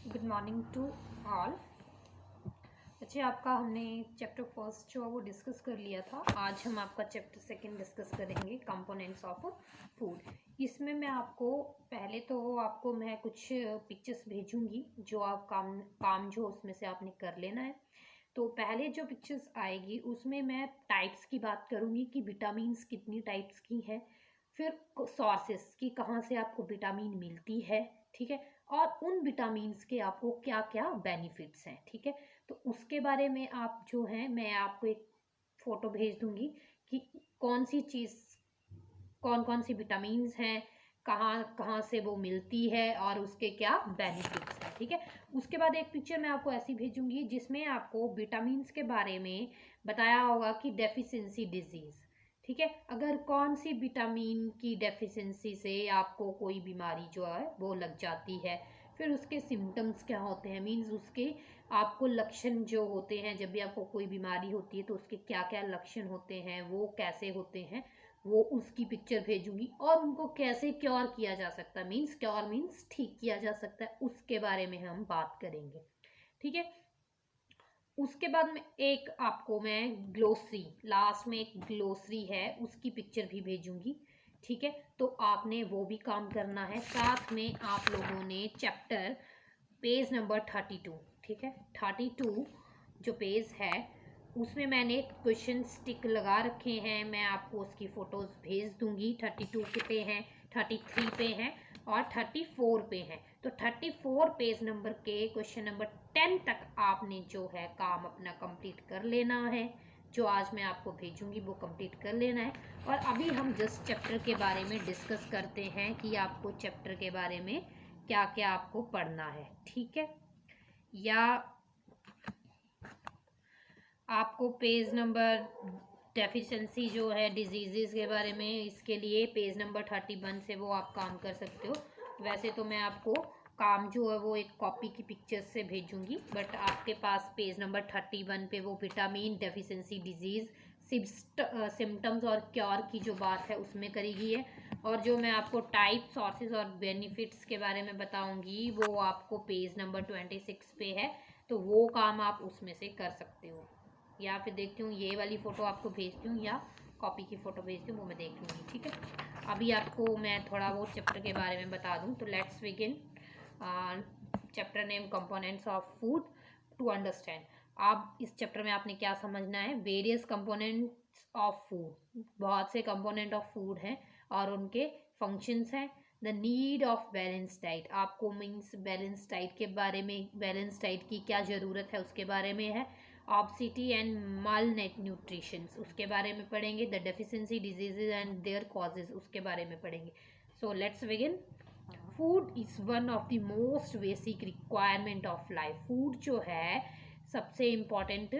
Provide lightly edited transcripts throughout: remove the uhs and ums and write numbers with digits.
Good morning to all. अच्छा, आपका हमने चैप्टर फर्स्ट जो है वो डिस्कस कर लिया था। आज हम आपका चैप्टर सेकंड डिस्कस करेंगे, कंपोनेंट्स ऑफ फूड। इसमें मैं आपको पहले तो आपको मैं कुछ पिक्चर्स भेजूंगी जो आप काम जो उसमें से आपने कर लेना है। तो पहले जो पिक्चर्स आएगी उसमें मैं टाइप्स की बात करूंगी कि विटामिन्स कितनी टाइप्स की हैं, फिर सोर्सेस की कहाँ से आपको विटामिन मिलती है, ठीक है, और उन विटामिन्स के आपको क्या क्या बेनिफिट्स हैं, ठीक है। तो उसके बारे में आप जो है मैं आपको एक फ़ोटो भेज दूंगी कि कौन सी चीज़, कौन कौन सी विटामिन्स हैं, कहाँ कहाँ से वो मिलती है और उसके क्या बेनिफिट्स हैं, ठीक है। उसके बाद एक पिक्चर मैं आपको ऐसी भेजूंगी जिसमें आपको विटामिन्स के बारे में बताया होगा कि डेफिशिएंसी डिजीज़, ठीक है, अगर कौन सी विटामिन की डेफिशिएंसी से आपको कोई बीमारी जो है वो लग जाती है, फिर उसके सिम्टम्स क्या होते हैं, मीन्स उसके आपको लक्षण जो होते हैं, जब भी आपको कोई बीमारी होती है तो उसके क्या क्या लक्षण होते हैं, वो कैसे होते हैं, वो उसकी पिक्चर भेजूंगी। और उनको कैसे क्योर किया जा सकता है, मीन्स क्योर मीन्स ठीक किया जा सकता है, उसके बारे में हम बात करेंगे, ठीक है। उसके बाद में एक आपको मैं ग्लोसरी, लास्ट में एक ग्लोसरी है उसकी पिक्चर भी भेजूंगी, ठीक है। तो आपने वो भी काम करना है। साथ में आप लोगों ने चैप्टर पेज नंबर 32, ठीक है, 32 जो पेज है उसमें मैंने क्वेश्चन स्टिक लगा रखे हैं, मैं आपको उसकी फ़ोटोज़ भेज दूंगी। 32 पे हैं, 33 पे हैं और 34 पे हैं। तो 34 पेज नंबर के क्वेश्चन नंबर 10 तक आपने जो है काम अपना कंप्लीट कर लेना है। जो आज मैं आपको भेजूंगी वो कंप्लीट कर लेना है। और अभी हम जिस चैप्टर के बारे में डिस्कस करते हैं कि आपको चैप्टर के बारे में क्या क्या आपको पढ़ना है, ठीक है। या आपको पेज नंबर डेफिशिएंसी जो है डिजीज़ के बारे में, इसके लिए पेज नंबर 31 से वो आप काम कर सकते हो। वैसे तो मैं आपको काम जो है वो एक कॉपी की पिक्चर से भेजूंगी, बट आपके पास पेज नंबर 31 पे वो विटामिन डेफिशिएंसी डिजीज़ सिम्टम्स और क्योर की जो बात है उसमें करी गई है। और जो मैं आपको टाइप, सोर्सेज और बेनिफिट्स के बारे में बताऊंगी वो आपको पेज नंबर 26 पे है, तो वो काम आप उसमें से कर सकते हो। या फिर देखती हूँ ये वाली फ़ोटो आपको भेजती हूँ या कॉपी की फ़ोटो भेजती हूँ, वो मैं देख लूँगी, ठीक है। अभी आपको मैं थोड़ा वो चैप्टर के बारे में बता दूँ। तो let's begin chapter name components of food to understand. आप इस चैप्टर में आपने क्या समझना है, वेरियस कंपोनेंट्स ऑफ फूड, बहुत से कंपोनेंट ऑफ फूड हैं और उनके फंक्शंस हैं। The need of balance diet, आपको मीन्स बैलेंस डाइट के बारे में, बैलेंस डाइट की क्या ज़रूरत है उसके बारे में है। ऑब्सिटी एंड माल न्यूट्रिशन उसके बारे में पढ़ेंगे। The deficiency diseases and their causes उसके बारे में पढ़ेंगे। So let's begin. Food is one of the most basic requirement of life. Food जो है सबसे इम्पॉर्टेंट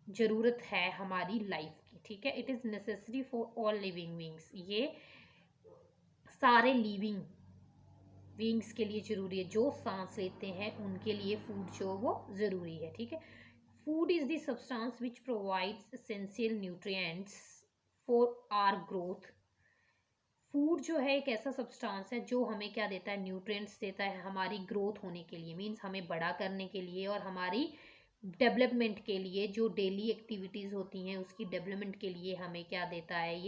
ज़रूरत है हमारी लाइफ की, ठीक है। It is necessary for all living beings, ये सारे लिविंग बींग्स के लिए ज़रूरी है, जो सांस लेते हैं उनके लिए फूड जो वो ज़रूरी है, ठीक है। Food is the substance which provides essential nutrients for our growth. Food जो है एक ऐसा सब्सटेंस है जो हमें क्या देता है, न्यूट्रिएंट्स देता है हमारी ग्रोथ होने के लिए, मीन्स हमें बड़ा करने के लिए और हमारी डेवलपमेंट के लिए, जो डेली एक्टिविटीज़ होती हैं उसकी डेवलपमेंट के लिए हमें क्या देता है,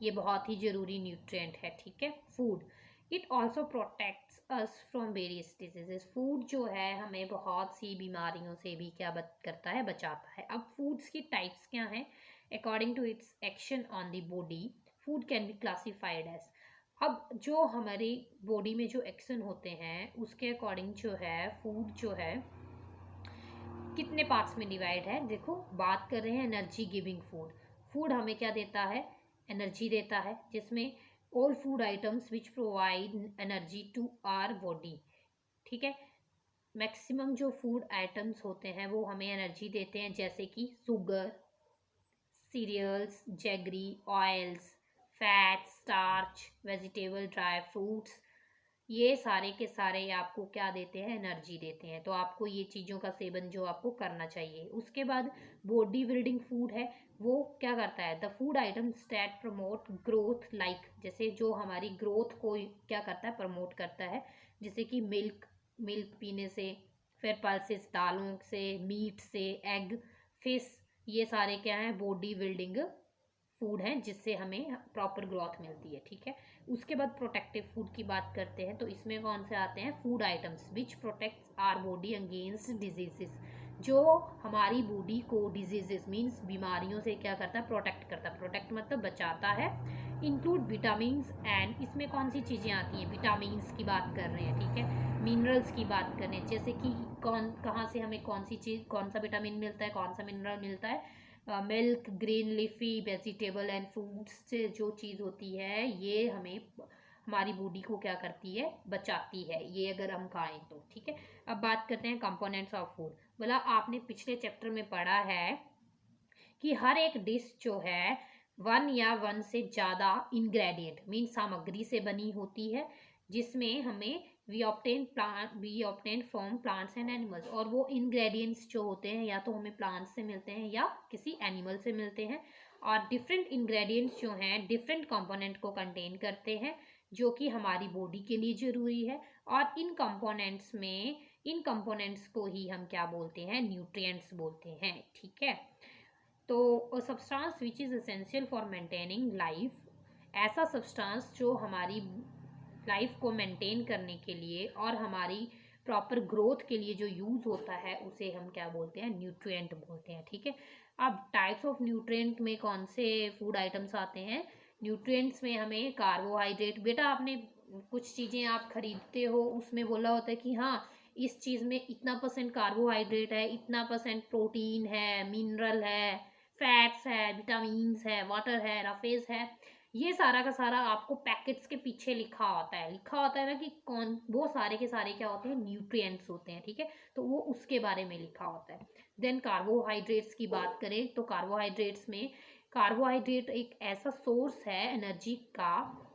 ये बहुत ही ज़रूरी न्यूट्रिएंट है, ठीक है, food. It also protects us from various diseases. Food जो है हमें बहुत सी बीमारियों से भी क्या करता है, बचाता है। अब फूड्स की टाइप्स क्या हैं, according to its action on the body food can be classified as. अब जो हमारी बॉडी में जो एक्शन होते हैं उसके अकॉर्डिंग जो है फूड जो है कितने पार्ट्स में डिवाइड है। देखो, बात कर रहे हैं एनर्जी गिविंग फूड। फूड हमें क्या देता है, एनर्जी देता है, जिसमें all food items which provide energy to our body, ठीक है। मैक्सिमम जो फूड आइटम्स होते हैं वो हमें एनर्जी देते हैं, जैसे कि sugar, cereals, jaggery, oils, fat, starch, vegetable, dry fruits, ये सारे के सारे आपको क्या देते हैं, एनर्जी देते हैं। तो आपको ये चीज़ों का सेवन जो आपको करना चाहिए। उसके बाद बॉडी बिल्डिंग फूड है, वो क्या करता है, the food items that promote growth, like जैसे जो हमारी ग्रोथ को क्या करता है, प्रमोट करता है, जैसे कि मिल्क, मिल्क पीने से, फिर पल्सेस दालों से, मीट से, एग, फिश, ये सारे क्या हैं, बॉडी बिल्डिंग फूड हैं जिससे हमें प्रॉपर ग्रोथ मिलती है। ठीक है, उसके बाद प्रोटेक्टिव फूड की बात करते हैं, तो इसमें कौन से आते हैं, food items which protects our body against diseases, जो हमारी बॉडी को डिजीजेस मीन्स बीमारियों से क्या करता है, प्रोटेक्ट करता है। प्रोटेक्ट मतलब बचाता है। इंक्लूड विटामिन एंड, इसमें कौन सी चीज़ें आती हैं, विटामिन की बात कर रहे हैं। ठीक है, मिनरल्स की बात कर रहे हैं, जैसे कि कौन कहाँ से हमें कौन सी चीज़, कौन सा विटामिन मिलता है, कौन सा मिनरल मिलता है। Milk, green leafy vegetable and fruits से जो चीज़ होती है ये हमें हमारी बॉडी को क्या करती है, बचाती है, ये अगर हम खाएं तो। ठीक है, अब बात करते हैं कंपोनेंट्स ऑफ फूड। बोला आपने पिछले चैप्टर में पढ़ा है कि हर एक डिश जो है वन या वन से ज़्यादा इंग्रेडिएंट मीन सामग्री से बनी होती है, जिसमें हमें we obtain from plants and animals, और वो इंग्रेडिएंट्स जो होते हैं या तो हमें प्लांट्स से मिलते हैं या किसी एनिमल से मिलते हैं। और डिफरेंट इंग्रेडिएंट्स जो हैं डिफरेंट कंपोनेंट को कंटेन करते हैं जो कि हमारी बॉडी के लिए ज़रूरी है। और इन कंपोनेंट्स को ही हम क्या बोलते हैं, न्यूट्रिएंट्स बोलते हैं। ठीक है, तो substance which is essential for maintaining life, ऐसा सब्सटेंस जो हमारी लाइफ को मेंटेन करने के लिए और हमारी प्रॉपर ग्रोथ के लिए जो यूज़ होता है उसे हम क्या बोलते हैं, न्यूट्रिएंट बोलते हैं। ठीक है, अब टाइप्स ऑफ न्यूट्रिएंट में कौन से फूड आइटम्स आते हैं, न्यूट्रिएंट्स में हमें कार्बोहाइड्रेट, बेटा आपने कुछ चीज़ें आप खरीदते हो उसमें बोला होता है कि हाँ इस चीज़ में इतना परसेंट कार्बोहाइड्रेट है, इतना परसेंट प्रोटीन है, मिनरल है, फैट्स है, विटामिन्स है, वाटर है, रफेज है, ये सारा का सारा आपको पैकेट्स के पीछे लिखा होता है ना कि कौन, वो सारे के सारे क्या होते हैं, न्यूट्रिएंट्स होते हैं। ठीक है, तो वो उसके बारे में लिखा होता है। देन कार्बोहाइड्रेट्स की बात करें तो कार्बोहाइड्रेट्स में, कार्बोहाइड्रेट एक ऐसा सोर्स है एनर्जी का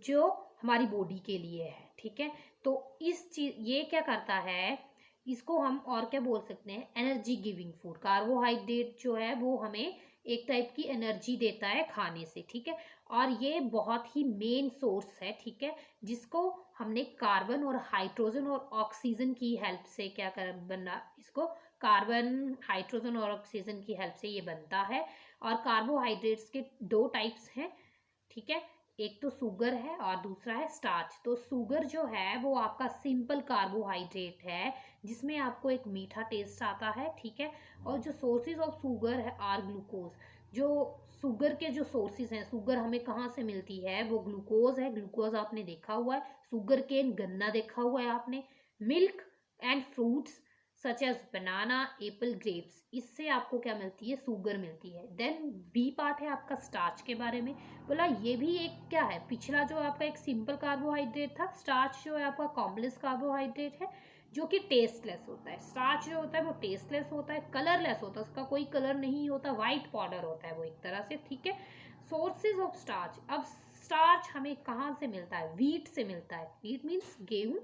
जो हमारी बॉडी के लिए है। ठीक है, तो इस चीज ये क्या करता है, इसको हम और क्या बोल सकते हैं, एनर्जी गिविंग फूड। कार्बोहाइड्रेट जो है वो हमें एक टाइप की एनर्जी देता है खाने से। ठीक है, और ये बहुत ही मेन सोर्स है। ठीक है, जिसको हमने कार्बन और हाइड्रोजन और ऑक्सीजन की हेल्प से क्या कर बना, इसको कार्बन, हाइड्रोजन और ऑक्सीजन की हेल्प से ये बनता है। और कार्बोहाइड्रेट्स के दो टाइप्स हैं। ठीक है, एक तो शुगर है और दूसरा है स्टार्च। तो शुगर जो है वो आपका सिंपल कार्बोहाइड्रेट है जिसमें आपको एक मीठा टेस्ट आता है। ठीक है, और जो सोर्सेज ऑफ शुगर है आर ग्लूकोज, जो शुगर के जो सोर्सेज हैं, शुगर हमें कहाँ से मिलती है, वो ग्लूकोज है। ग्लूकोज आपने देखा हुआ है, शुगर केन गन्ना देखा हुआ है आपने, milk and fruits such as banana, apple, grapes, इससे आपको क्या मिलती है, शुगर मिलती है। देन बी पार्ट है आपका स्टार्च के बारे में। बोला ये भी एक क्या है, पिछला जो आपका एक सिंपल कार्बोहाइड्रेट था, स्टार्च जो है आपका कॉम्प्लेक्स कार्बोहाइड्रेट है जो कि टेस्टलेस होता है। स्टार्च जो होता है वो टेस्टलेस होता है, कलरलेस होता है, उसका कोई कलर नहीं होता, वाइट पाउडर होता है वो एक तरह से। ठीक है, सोर्सेज ऑफ स्टार्च, अब स्टार्च हमें कहाँ से मिलता है, व्हीट से मिलता है। व्हीट मीन्स गेहूं,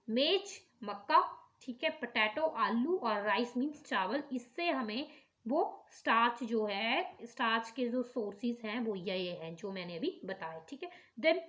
मेज मक्का, ठीक है, पोटैटो आलू, और राइस मीन्स चावल, इससे हमें वो स्टार्च जो है, स्टार्च के जो सोर्सेज हैं वो ये हैं जो मैंने अभी बताया। ठीक है, then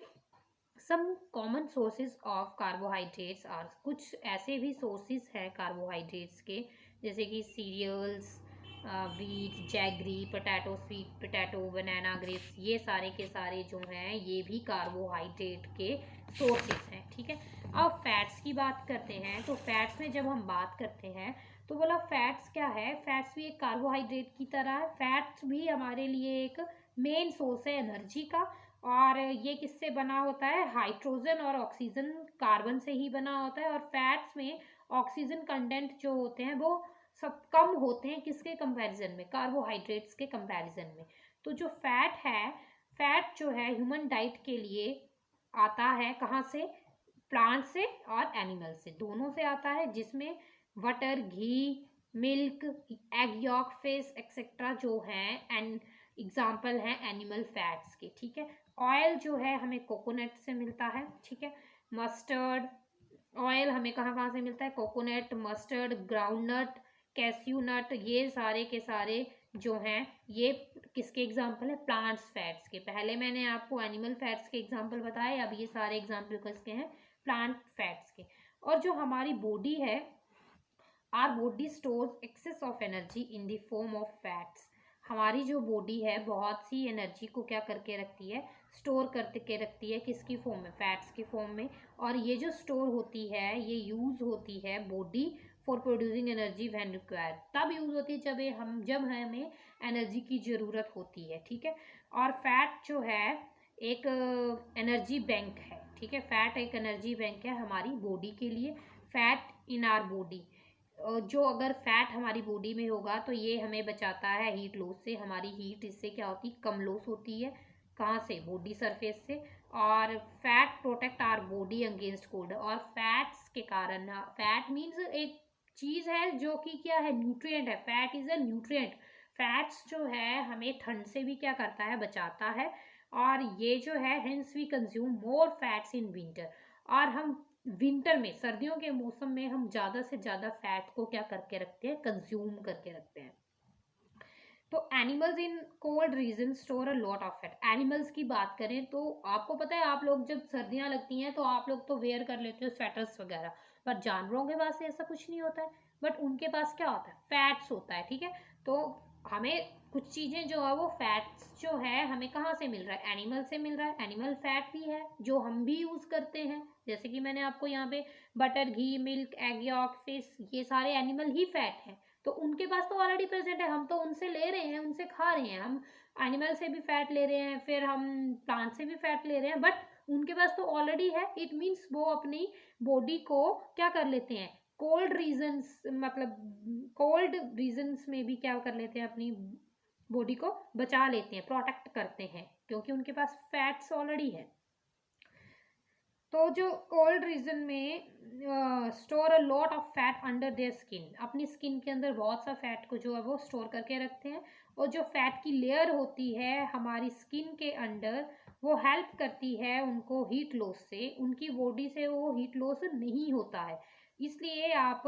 some common sources of carbohydrates are, कुछ ऐसे भी सोर्सेज हैं कार्बोहाइड्रेट्स के, जैसे कि cereals, wheat, jaggery, potato, sweet potato, banana, grapes, ये सारे के सारे जो हैं ये भी कार्बोहाइड्रेट के सोर्सेज हैं। ठीक है, अब फैट्स की बात करते हैं, तो फैट्स में जब हम बात करते हैं तो बोला फैट्स क्या है, फैट्स भी एक कार्बोहाइड्रेट की तरह है। फैट्स भी हमारे लिए एक मेन सोर्स है एनर्जी का, और ये किससे बना होता है, हाइड्रोजन और ऑक्सीजन, कार्बन से ही बना होता है। और फैट्स में ऑक्सीजन कंटेंट जो होते हैं वो सब कम होते हैं किसके कंपैरिजन में, कार्बोहाइड्रेट्स के कंपैरिजन में। तो जो फैट है, फैट जो है ह्यूमन डाइट के लिए आता है कहाँ से, प्लांट से और एनिमल से, दोनों से आता है, जिसमें butter, ghee, milk, egg yolk, fish etcetera जो हैं एंड एग्जाम्पल हैं एनिमल फैट्स के। ठीक है, ऑयल जो है हमें कोकोनट से मिलता है। ठीक है, मस्टर्ड ऑयल हमें कहाँ कहाँ से मिलता है, कोकोनट, मस्टर्ड, ग्राउंडनट, कैस्यू नट, ये सारे के सारे जो हैं ये किसके एग्जाम्पल है, प्लांट्स फैट्स के। पहले मैंने आपको एनिमल फैट्स के एग्जाम्पल बताए, अब ये सारे एग्जाम्पल किसके हैं, प्लांट फैट्स के। और जो हमारी बॉडी है, our body stores excess of energy in the form of fats. हमारी जो बॉडी है बहुत सी एनर्जी को क्या करके रखती है, स्टोर करके रखती है, किसकी फॉर्म में, फैट्स की फॉर्म में। और ये जो स्टोर होती है ये यूज होती है body for producing energy when required, तब यूज होती है जब हमें एनर्जी की ज़रूरत होती है, ठीक है। और फैट जो है एक एनर्जी बैंक है, ठीक है। फैट एक एनर्जी बैंक है हमारी बॉडी के लिए। फैट इन आर बॉडी, जो अगर फैट हमारी बॉडी में होगा तो ये हमें बचाता है हीट लॉस से। हमारी हीट इससे क्या होती है, कम लॉस होती है। कहाँ से, बॉडी सरफेस से। और fat protect our body against cold. और फैट्स के कारण, फैट मीन्स एक चीज़ है जो कि क्या है, न्यूट्रिएंट है। Fat is a nutrient. Fats जो है हमें ठंड से भी क्या करता है, बचाता है। और ये जो है hence we consume more fats in winter. और हम विंटर में, सर्दियों के मौसम में हम ज़्यादा से ज़्यादा फैट को क्या करके रखते हैं, कंज्यूम करके रखते हैं। तो animals in cold region store a lot of fat. Animals की बात करें तो आपको पता है, आप लोग जब सर्दियां लगती हैं तो आप लोग तो वेयर कर लेते हो स्वेटर्स वगैरह, पर जानवरों के पास ऐसा कुछ नहीं होता है। बट उनके पास क्या होता है, फैट्स होता है, ठीक है। तो हमें कुछ चीज़ें जो है वो फैट्स जो है हमें कहाँ से मिल रहा है, एनिमल से मिल रहा है। एनिमल फैट भी है जो हम भी यूज़ करते हैं, जैसे कि मैंने आपको यहाँ पे butter, ghee, milk, egg yolk, fish, ये सारे एनिमल ही फैट हैं। तो उनके पास तो ऑलरेडी प्रेजेंट है, हम तो उनसे ले रहे हैं, उनसे खा रहे हैं। हम एनिमल से भी फैट ले रहे हैं, फिर हम प्लांट से भी फैट ले रहे हैं, बट उनके पास तो ऑलरेडी है। इट मीन्स वो अपनी बॉडी को क्या कर लेते हैं, कोल्ड रीजन्स, मतलब कोल्ड रीजन्स में भी क्या कर लेते हैं, अपनी बॉडी को बचा लेते हैं, प्रोटेक्ट करते हैं, क्योंकि उनके पास फैट्स ऑलरेडी है। तो जो कोल्ड रीजन में store a lot of fat under their skin, अपनी स्किन के अंदर बहुत सा फैट को जो है वो स्टोर करके रखते हैं। और जो फैट की लेयर होती है हमारी स्किन के अंडर, वो हेल्प करती है उनको हीट लॉस से। उनकी बॉडी से वो हीट लॉस नहीं होता है। इसलिए आप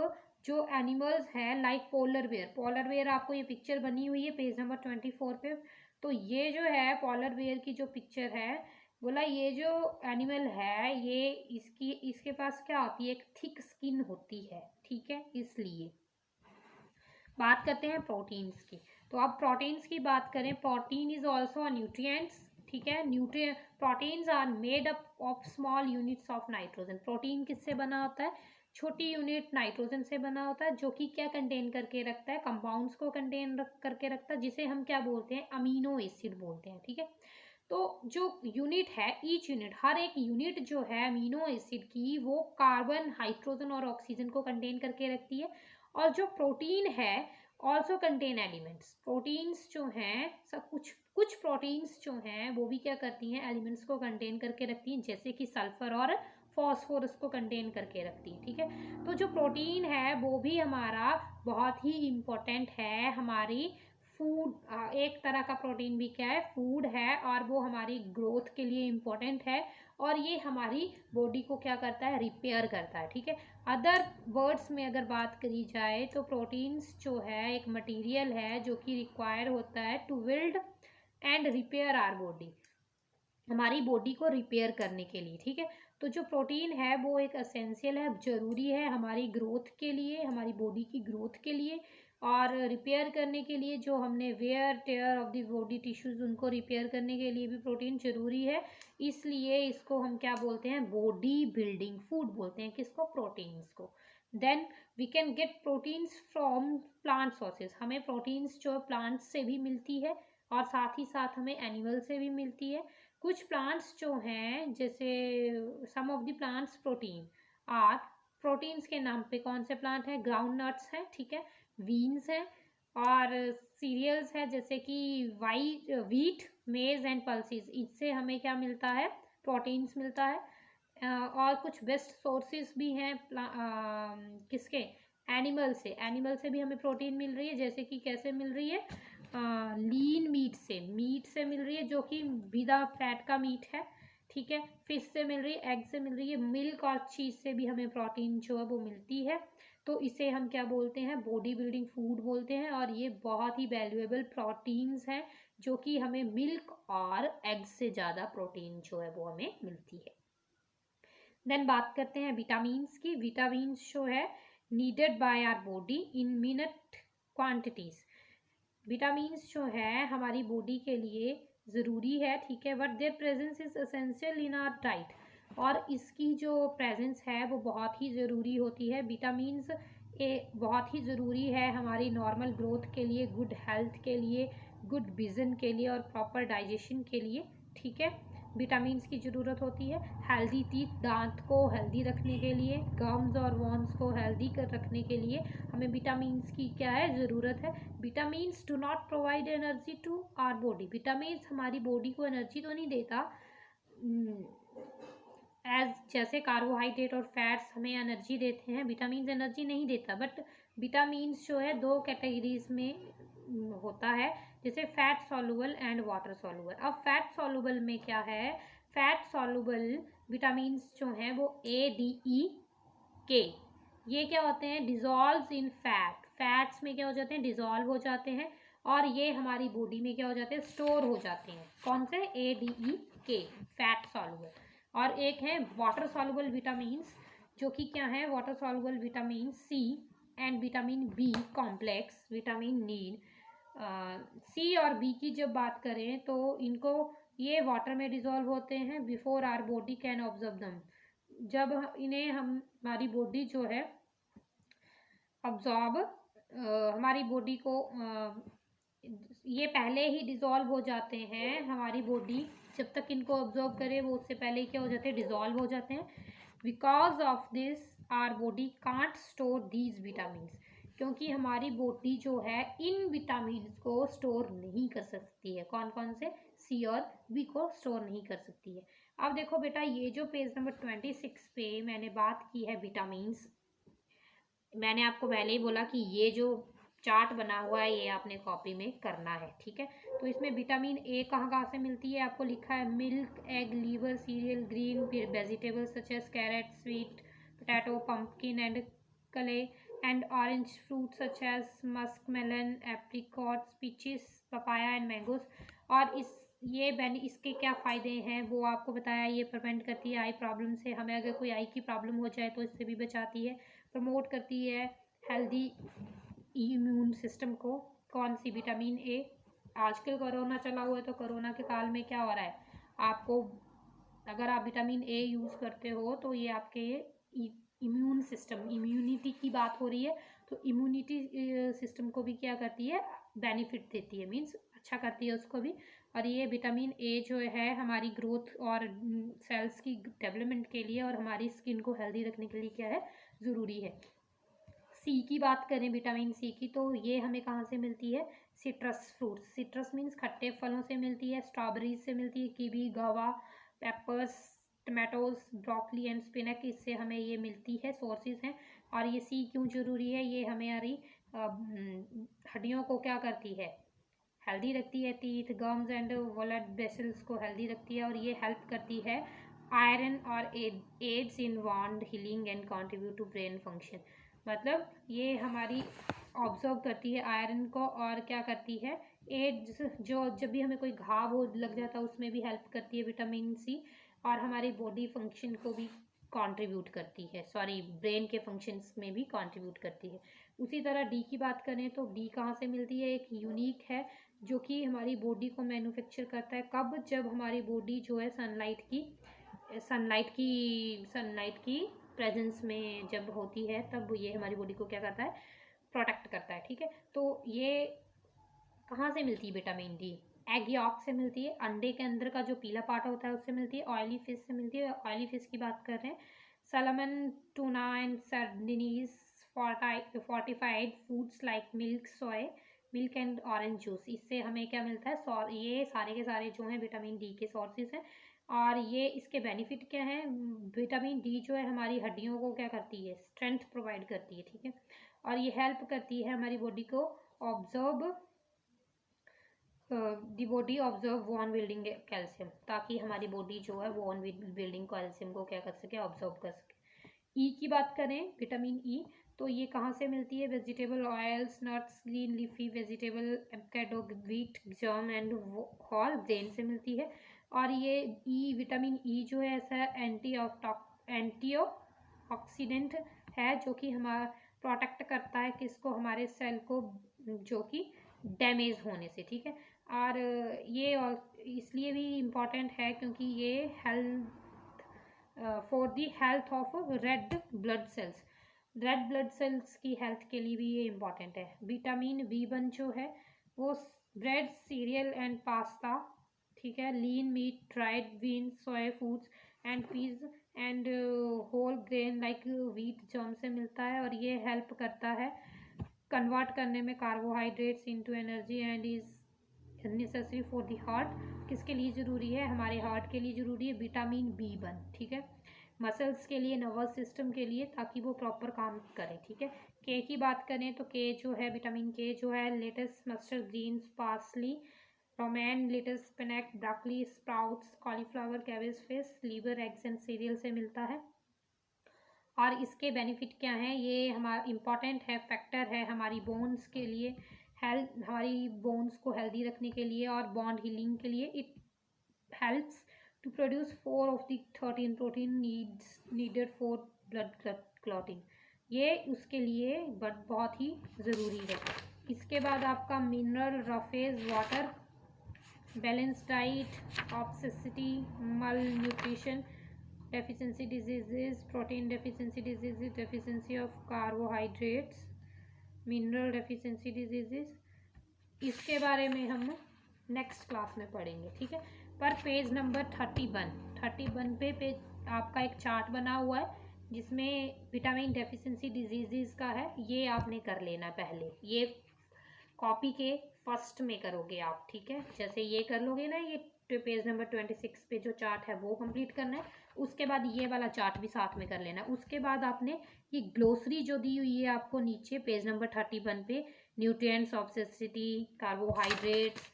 जो एनिमल्स हैं like polar bear, polar bear आपको ये पिक्चर बनी हुई है पेज नंबर 24 पे। तो ये जो है पोलर बेयर की जो पिक्चर है, बोला ये जो एनिमल है ये इसके पास क्या होती है, एक थिक स्किन होती है, ठीक है। इसलिए बात करते हैं प्रोटीन्स की। तो अब प्रोटीन्स की बात करें, protein is also a nutrients, ठीक है। Nutrient proteins are made up of small units of nitrogen. Protein किससे बना होता है, छोटी यूनिट नाइट्रोजन से बना होता है, जो कि क्या कंटेन करके रखता है, कंपाउंड्स को कंटेन करके रखता है, जिसे हम क्या बोलते हैं, अमीनो एसिड बोलते हैं, ठीक है। तो जो यूनिट है, ईच यूनिट, हर एक यूनिट जो है अमीनो एसिड की, वो कार्बन, हाइड्रोजन और ऑक्सीजन को कंटेन करके रखती है। और जो प्रोटीन है ऑल्सो कंटेन एलिमेंट्स। प्रोटीन्स जो हैं, सब कुछ प्रोटीन्स जो हैं वो भी क्या करती हैं, एलिमेंट्स को कंटेन करके रखती हैं, जैसे कि सल्फर और फॉस्फोरस को कंटेन करके रखती है, ठीक है। तो जो प्रोटीन है वो भी हमारा बहुत ही इम्पोर्टेंट है हमारी फूड, एक तरह का प्रोटीन भी क्या है, फूड है, और वो हमारी ग्रोथ के लिए इम्पोर्टेंट है। और ये हमारी बॉडी को क्या करता है, रिपेयर करता है, ठीक है। अदर वर्ड्स में अगर बात करी जाए तो प्रोटीन्स जो है एक मटेरियल है जो कि रिक्वायर होता है to build and repair our body, हमारी बॉडी को रिपेयर करने के लिए, ठीक है। तो जो प्रोटीन है वो एक एसेंशियल है, ज़रूरी है हमारी ग्रोथ के लिए, हमारी बॉडी की ग्रोथ के लिए। और रिपेयर करने के लिए, जो हमने wear tear of the body tissues, उनको रिपेयर करने के लिए भी प्रोटीन ज़रूरी है। इसलिए इसको हम क्या बोलते हैं, बॉडी बिल्डिंग फूड बोलते हैं, किसको, प्रोटीन्स को। Then we can get proteins from plant sources. हमें प्रोटीन्स जो प्लांट्स से भी मिलती है, और साथ ही साथ हमें एनिमल से भी मिलती है। कुछ प्लांट्स जो हैं, जैसे some of the plants protein are, proteins के नाम पे कौन से प्लांट हैं, ग्राउंड नट्स हैं, ठीक है, बीन्स हैं, और सीरियल्स है जैसे कि वीट, मेज एंड पल्सेस। इससे हमें क्या मिलता है, प्रोटीन्स मिलता है। और कुछ बेस्ट सोर्सेज भी हैं किसके, एनिमल से भी हमें प्रोटीन मिल रही है, जैसे कि कैसे मिल रही है, लीन मीट से मिल रही है, जो कि विदा फैट का मीट है, ठीक है। फिश से मिल रही है, एग से मिल रही है, मिल्क और चीज़ से भी हमें प्रोटीन जो है वो मिलती है। तो इसे हम क्या बोलते हैं, बॉडी बिल्डिंग फूड बोलते हैं। और ये बहुत ही वैल्यूएबल प्रोटीन्स हैं, जो कि हमें मिल्क और एग से ज़्यादा प्रोटीन जो है वो हमें मिलती है। देन बात करते हैं विटामिन्स की। विटामिन्स जो है needed by our body in minute quantities. Vitamins जो है हमारी बॉडी के लिए ज़रूरी है, ठीक है, but their presence is essential in our diet. और इसकी जो प्रेजेंस है वो बहुत ही ज़रूरी होती है। विटामिन्स बहुत ही ज़रूरी है हमारी नॉर्मल ग्रोथ के लिए, गुड हेल्थ के लिए, गुड विज़न के लिए और प्रॉपर डाइजेशन के लिए, ठीक है। विटामिन्स की ज़रूरत होती है। हेल्दी टीथ, दांत को हेल्दी रखने के लिए, गम्स और वॉन्स को हेल्दी कर रखने के लिए हमें विटामिन्स की क्या है, ज़रूरत है। Vitamins do not provide energy to our body. Vitamins हमारी बॉडी को एनर्जी तो नहीं देता, जैसे कार्बोहाइड्रेट और फैट्स हमें एनर्जी देते हैं, विटामिन्स एनर्जी नहीं देता। बट विटामिन्स जो है दो कैटेगरीज में होता है, जैसे fat soluble and water soluble. अब फैट सॉल्युबल में क्या है, फैट सॉल्युबल विटामिन्स जो हैं वो ADE, ये क्या होते हैं, डिजॉल्व इन फैट। फैट्स में क्या हो जाते हैं, डिजॉल्व हो जाते हैं और ये हमारी बॉडी में क्या हो जाते हैं, स्टोर हो जाते हैं। कौन से, ADE, फैट सॉल्युबल। और एक है वाटर सॉल्युबल विटामिन्स, जो कि क्या है, water soluble vitamin C and vitamin B complex vitamin need. C और B की जब बात करें तो इनको, ये वाटर में डिजॉल्व होते हैं before our body can observe them. जब इन्हें हमारी बॉडी जो है ऑब्जॉर्ब, हमारी बॉडी को ये पहले ही डिजॉल्व हो जाते हैं। हमारी बॉडी जब तक इनको ऑब्जॉर्व करे वो उससे पहले क्या हो जाते हैं, डिजॉल्व हो जाते हैं। Because of this our body can't store these vitamins, क्योंकि हमारी बॉडी जो है इन विटामिन्स को स्टोर नहीं कर सकती है। कौन कौन से, C और B को स्टोर नहीं कर सकती है। अब देखो बेटा, ये जो पेज नंबर 26 पे मैंने बात की है विटामिन्स, मैंने आपको पहले ही बोला कि ये जो चार्ट बना हुआ है ये आपने कॉपी में करना है, ठीक है। तो इसमें विटामिन A कहाँ कहाँ से मिलती है, आपको लिखा है milk, egg, liver, cereal, green vegetables such as carrot, sweet potato, pumpkin and kale and orange fruit such as musk melon, apricots, peaches, papaya and mangoes. और इसके क्या फ़ायदे हैं वो आपको बताया। ये प्रिवेंट करती है आई प्रॉब्लम से, हमें अगर कोई आई की प्रॉब्लम हो जाए तो इससे भी बचाती है। प्रमोट करती है हेल्दी इम्यून सिस्टम को। कौन सी, विटामिन A। आजकल कोरोना चला हुआ है तो कोरोना के काल में क्या हो रहा है, आपको अगर आप विटामिन A यूज़ करते हो तो ये आपके इम्यून सिस्टम, इम्यूनिटी की बात हो रही है, तो इम्यूनिटी सिस्टम को भी क्या करती है, बेनिफिट देती है, मीन्स अच्छा करती है उसको भी। और ये विटामिन A जो है हमारी ग्रोथ और सेल्स की डेवलपमेंट के लिए और हमारी स्किन को हेल्दी रखने के लिए क्या है, ज़रूरी है। C की बात करें, विटामिन C की, तो ये हमें कहाँ से मिलती है, सिट्रस फ्रूट्स। सिट्रस मीन्स खट्टे फलों से मिलती है, स्ट्रॉबेरीज से मिलती है, कीवी, गावा, papers, tomatoes, broccoli and spinach, इससे हमें ये मिलती है, सोर्सेज हैं। और ये C क्यों ज़रूरी है, ये हमारी हड्डियों को क्या करती है, हेल्दी रखती है, teeth, gums and blood vessels को हेल्दी रखती है। और ये हेल्प करती है आयरन और aids in wound healing and contribute to brain function. मतलब ये हमारी ऑब्जर्व करती है आयरन को और क्या करती है, एड्स, जो जब भी हमें कोई घाव हो लग जाता है उसमें भी हेल्प करती है विटामिन C। और हमारी बॉडी फंक्शन को भी कंट्रीब्यूट करती है, सॉरी ब्रेन के फंक्शंस में भी कंट्रीब्यूट करती है। उसी तरह D की बात करें तो D कहाँ से मिलती है, एक यूनिक है जो कि हमारी बॉडी को मैन्युफैक्चर करता है। कब, जब हमारी बॉडी जो है सनलाइट की प्रेजेंस में जब होती है तब ये हमारी बॉडी को क्या करता है, प्रोटेक्ट करता है, ठीक है। तो ये कहाँ से मिलती है विटामिन D, एग यॉक से मिलती है, अंडे के अंदर का जो पीला पार्ट होता है उससे मिलती है, ऑयली फिश से मिलती है। ऑयली फिश की बात कर रहे हैं, salmon, tuna and sardines, fortified foods like milk, soya milk and orange juice, इससे हमें क्या मिलता है, ये सारे के सारे जो हैं विटामिन D के सोर्सेज हैं। और ये इसके बेनिफिट क्या हैं, विटामिन D जो है हमारी हड्डियों को क्या करती है, स्ट्रेंथ प्रोवाइड करती है, ठीक है। और ये हेल्प करती है हमारी बॉडी को observe the body observe bone building calcium, ताकि हमारी बॉडी जो है वॉन बिल्डिंग कैल्शियम को क्या कर सके, ऑब्जर्व कर सके। E की बात करें, विटामिन E, तो ये कहाँ से मिलती है, vegetable oils, nuts, green leafy vegetable, avocado, wheat germ and whole grain से मिलती है। और ये विटामिन E जो है ऐसा एंटी एंटीऑक्सीडेंट है जो कि हमारा प्रोटेक्ट करता है किसको, हमारे सेल को, जो कि डैमेज होने से, ठीक है। और ये इसलिए भी इम्पॉर्टेंट है क्योंकि ये health for the health of red blood cells, red blood cells की हेल्थ के लिए भी ये इम्पॉर्टेंट है। विटामिन B1 जो है वो ब्रेड, सीरियल एंड पास्ता, ठीक है, lean meat, dried beans, soya foods and peas and whole grain like wheat germ से मिलता है। और ये हेल्प करता है कन्वर्ट करने में carbohydrates into energy and is necessary for the heart. किसके लिए ज़रूरी है, हमारे हार्ट के लिए ज़रूरी है विटामिन B1, ठीक है। मसल्स के लिए, नर्वस सिस्टम के लिए, ताकि वो प्रॉपर काम करे, ठीक है। के की बात करें तो के जो है, विटामिन के जो है, lettuce, mustard greens, parsley, romaine, lettuce, spinach, broccoli, sprouts, cauliflower, cabbage, fish, liver, eggs and cereal से मिलता है। और इसके बेनिफिट क्या हैं, ये हमारा इम्पॉर्टेंट है, फैक्टर है हमारी बोन्स के लिए, हेल्थ, हमारी बोन्स को हेल्दी रखने के लिए और बॉन्ड हीलिंग के लिए। It helps to produce 4 of the 13 protein needed for blood clotting. ये उसके लिए बट बहुत ही ज़रूरी है। इसके बाद आपका mineral, roughage, water, balance diet, obesity, malnutrition, deficiency diseases, protein deficiency diseases, deficiency of carbohydrates, mineral deficiency diseases, इसके बारे में हम नेक्स्ट क्लास में पढ़ेंगे, ठीक है। पर पेज नंबर 31 पे पेज आपका एक चार्ट बना हुआ है जिसमें विटामिन डेफिशिएंसी डिजीजेस का है, ये आपने कर लेना पहले, ये कॉपी के फर्स्ट में करोगे आप, ठीक है। जैसे ये कर लोगे ना, ये पेज नंबर 26 पे जो चार्ट है वो कंप्लीट करना है, उसके बाद ये वाला चार्ट भी साथ में कर लेना है। उसके बाद आपने ये ग्लोसरी जो दी हुई है आपको नीचे पेज नंबर 31 पे, nutrients, obesity, carbohydrates,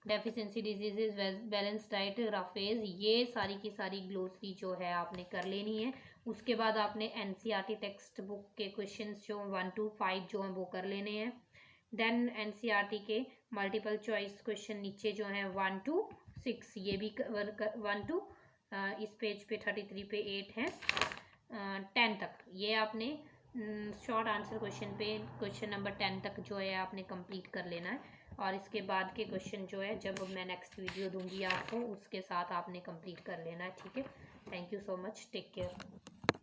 deficiency diseases, balance diet, roughage, ये सारी की सारी ग्लोसरी जो है आपने कर लेनी है। उसके बाद आपने NCERT टेक्स्ट बुक के क्वेश्चंस जो 1 to 5 जो हैं वो कर लेने हैं। देन NCERT के मल्टीपल चॉइस क्वेश्चन नीचे जो हैं 1 to 6, ये भी 1 to इस पेज पे 33 पे 8 हैं, 10 तक ये आपने शॉर्ट आंसर क्वेश्चन पे क्वेश्चन नंबर 10 तक जो है आपने कंप्लीट कर लेना है। और इसके बाद के क्वेश्चन जो है जब मैं नेक्स्ट वीडियो दूंगी आपको, उसके साथ आपने कंप्लीट कर लेना है, ठीक है। Thank you so much, take care.